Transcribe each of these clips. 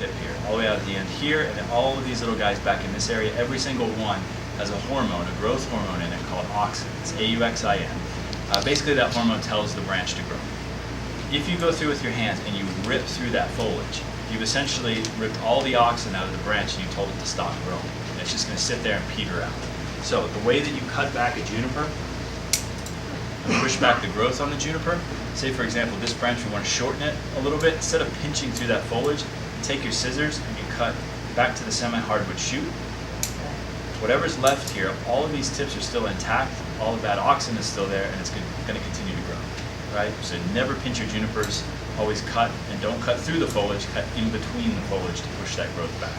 tip here, all the way out at the end here, and then all of these little guys back in this area. Every single one has a hormone, a growth hormone in it called auxin. It's AUXIN. Basically, that hormone tells the branch to grow. If you go through with your hands and you rip through that foliage, you've essentially ripped all the auxin out of the branch and you told it to stop growing. And it's just going to sit there and peter out. So the way that you cut back a juniper and push back the growth on the juniper, say for example this branch, we want to shorten it a little bit. Instead of pinching through that foliage, you take your scissors and you cut back to the semi-hardwood shoot. Whatever's left here, all of these tips are still intact, all of that auxin is still there, and it's going to continue to grow. Right? So never pinch your junipers, always cut, and don't cut through the foliage, cut in between the foliage to push that growth back.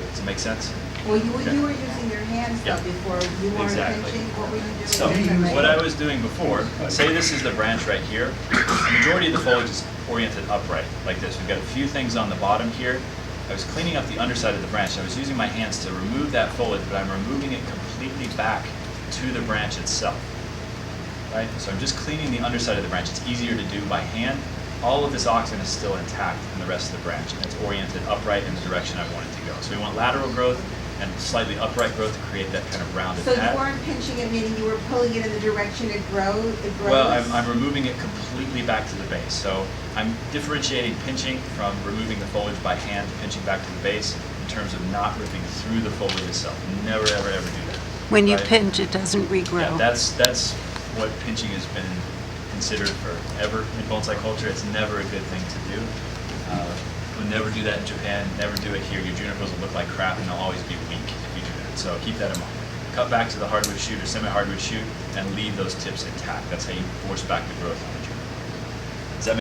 Does it make sense? Well, you were using your hands though before, you weren't pinching, what were you doing? So what I was doing before, say this is the branch right here, the majority of the foliage is oriented upright, like this. We've got a few things on the bottom here. I was cleaning up the underside of the branch. I was using my hands to remove that foliage, but I'm removing it completely back to the branch itself. Right? So I'm just cleaning the underside of the branch. It's easier to do by hand. All of this auxin is still intact in the rest of the branch, and it's oriented upright in the direction I want it to go. So we want lateral growth and slightly upright growth to create that kind of rounded So pad. you weren't pinching it, meaning you were pulling it in the direction it grows? Well, I'm removing it completely back to the base. So I'm differentiating pinching from removing the foliage by hand to pinching back to the base in terms of not ripping through the foliage itself. Never, ever, ever do that. When you Right? pinch, it doesn't regrow. Yeah, that's what pinching has been considered forever in bonsai culture. It's never a good thing to do. We'll never do that in Japan, never do it here. Your junipers will look like crap and they'll always be weak if you do that. So keep that in mind. Cut back to the hardwood shoot or semi-hardwood shoot and leave those tips intact. That's how you force back the growth on the juniper.